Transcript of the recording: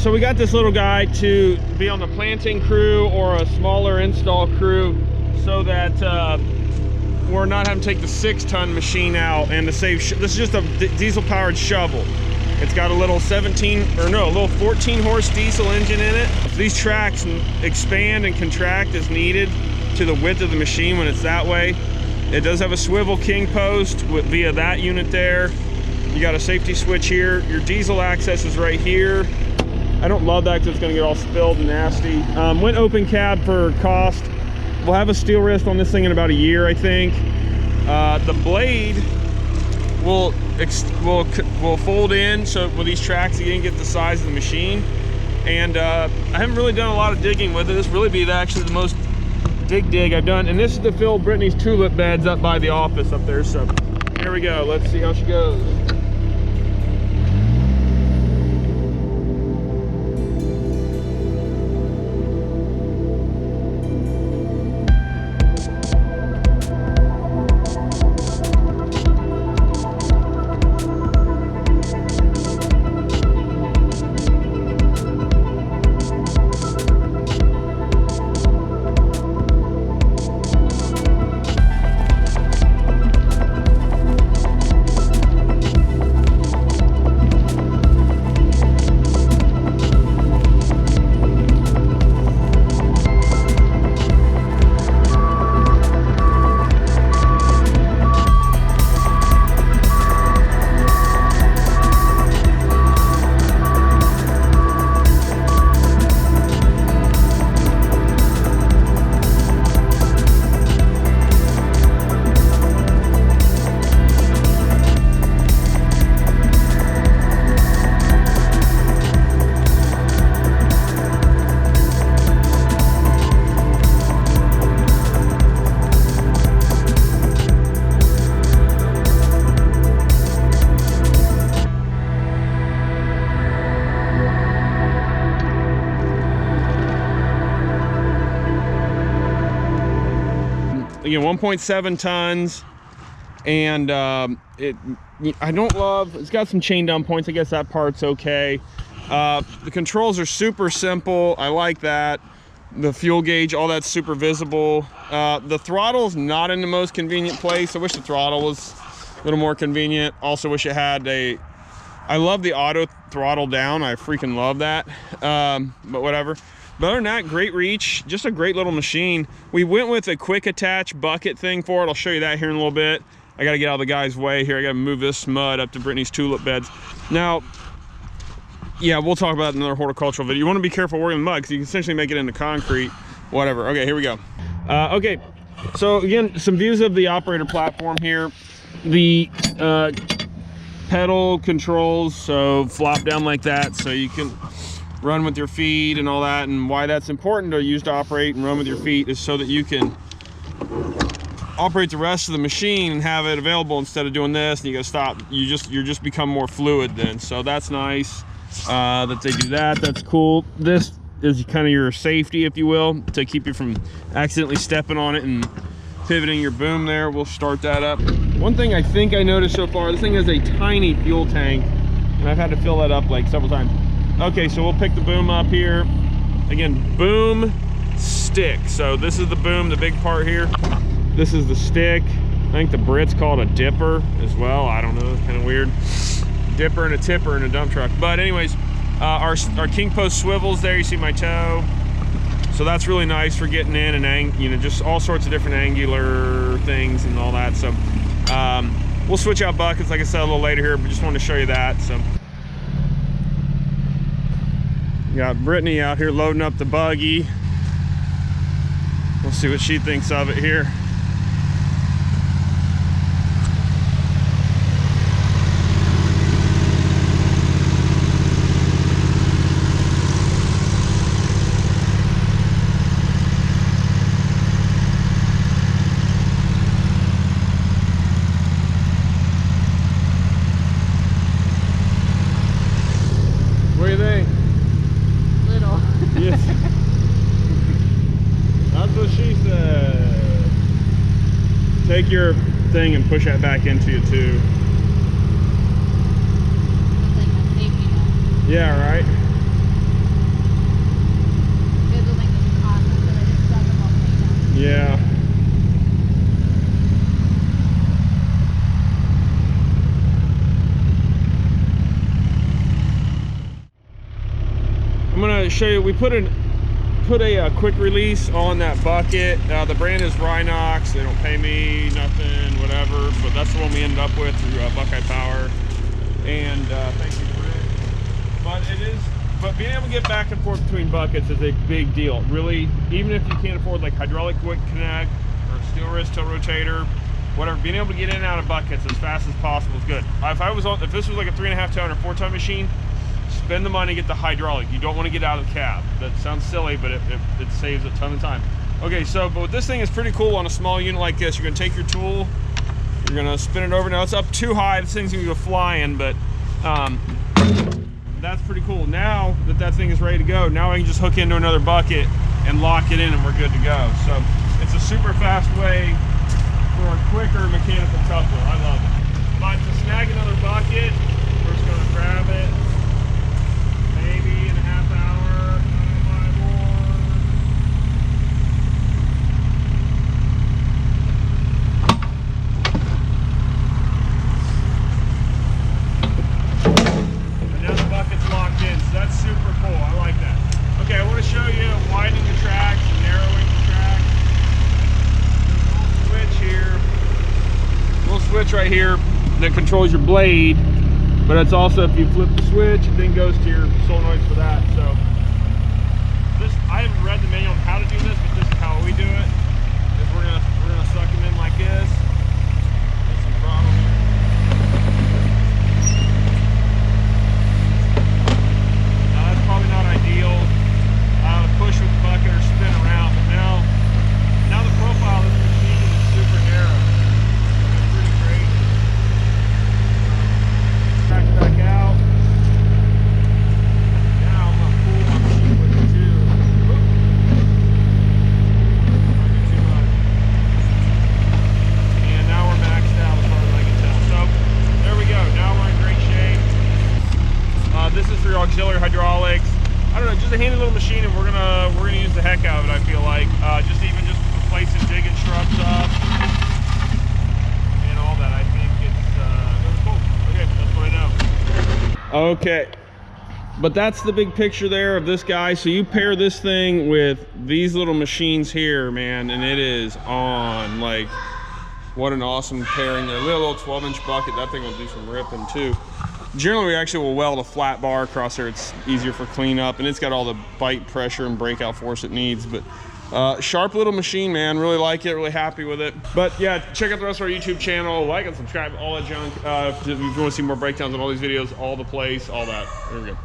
So we got this little guy to be on the planting crew or a smaller install crew, so that we're not having to take the 6-ton machine out and to save. This is just a diesel powered shovel. It's got a little 14 horse diesel engine in it. These tracks expand and contract as needed to the width of the machine when it's that way. It does have a swivel king post via that unit there. You got a safety switch here. Your diesel access is right here. I don't love that because it's gonna get all spilled and nasty. Went open cab for cost. We'll have a steel wrist on this thing in about a year, I think. The blade will fold in, so with these tracks you can get the size of the machine. And I haven't really done a lot of digging with it. This really be actually the most dig I've done. And this is to fill Brittany's tulip beds up by the office up there. So here we go. Let's see how she goes. Again, 1.7 tons, and I don't love, it's got some chain down points. I guess that part's okay. The controls are super simple. I like that. The fuel gauge, all that's super visible. The throttle's not in the most convenient place. I wish the throttle was a little more convenient. Also wish it had I love the auto throttle down. I freaking love that, but whatever. But other than that, great reach, just a great little machine. We went with a quick attach bucket thing for it. I'll show you that here in a little bit. I gotta get out of the guy's way here. I gotta move this mud up to Brittany's tulip beds. Now, yeah, we'll talk about it in another horticultural video. You wanna be careful working with mud because you can essentially make it into concrete, whatever. Okay, here we go. Okay, so again, some views of the operator platform here. The pedal controls, so flop down like that so you can run with your feet and all that. And why that's important to use to operate and run with your feet is so that you can operate the rest of the machine and have it available instead of doing this and you gotta stop. You just become more fluid then. So that's nice that they do that. That's cool. This is kind of your safety, if you will, to keep you from accidentally stepping on it and pivoting your boom there. We'll start that up. One thing I think I noticed so far, this thing has a tiny fuel tank and I've had to fill that up like several times. Okay, so we'll pick the boom up here. Again, boom, stick. So this is the boom, the big part here. This is the stick. I think the Brits call it a dipper as well. I don't know, it's kind of weird. Dipper and a tipper in a dump truck. But anyways, our king post swivels there. You see my toe. So that's really nice for getting in and, you know, just all sorts of different angular things and all that. So we'll switch out buckets, like I said, a little later here, but just wanted to show you that. So got Brittany out here loading up the buggy. We'll see what she thinks of it here. What do you think? Little. Yes. That's what she said. Take your thing and push that back into you too. It's like a safety net. Yeah, right. 'Cause, you know, you don't want to get in there and get stuck. So, yeah, we'll see what she thinks of it here. Little. Yeah, right. Yeah. I'm gonna show you, we put a quick release on that bucket. The brand is Rhinox. They don't pay me nothing, whatever, but that's the one we ended up with through Buckeye Power. And thank you for it. But being able to get back and forth between buckets is a big deal. Really, even if you can't afford like hydraulic quick connect or steel wrist tilt rotator, whatever, being able to get in and out of buckets as fast as possible is good. If this was like a 3.5 ton or 4 ton machine, spend the money, get the hydraulic. You don't want to get out of the cab. That sounds silly, but it saves a ton of time. Okay, but this thing is pretty cool on a small unit like this. You're gonna take your tool, you're gonna spin it over. Now it's up too high, this thing's gonna go flying, but that's pretty cool. Now that thing is ready to go, now I can just hook into another bucket and lock it in and we're good to go. So it's a super fast way for a quicker mechanical coupler. I love it. But to snag another bucket, we're just gonna grab it. Maybe in a half hour, buy more. And now the bucket's locked in, so that's super cool. I like that. Okay, I want to show you widening the tracks and narrowing the tracks. There's a little switch here. A little switch right here that controls your blade. But it's also, if you flip the switch, it then goes to your solenoids for that. So I haven't read the manual on how to do this, but this is how we do it. Is we're gonna suck them in like this. That's some problem. That's probably not ideal. Push with the bucket or spin around, but now the profile of this machine is super narrow. It's pretty great. Back out. Now I'm gonna pull my machine with it too. Not too much. And now we're maxed out as far as I can tell. So there we go. Now we're in great shape. This is for your auxiliary hydraulics. I don't know, just a handy little machine, and we're gonna use the heck out of it. I feel like just replacing digging shrubs up and all that. I think it's cool. Okay, that's what I know. Okay, but that's the big picture there of this guy. So you pair this thing with these little machines here, man, and it is on. Like, what an awesome pairing there. Little 12-inch bucket. That thing will do some ripping too. Generally, we actually will weld a flat bar across there. It's easier for cleanup, and it's got all the bite pressure and breakout force it needs. But sharp little machine, man. Really like it, really happy with it. But yeah, check out the rest of our YouTube channel. Like and subscribe, all that junk. If you want to see more breakdowns on all these videos, all the place, all that. There we go.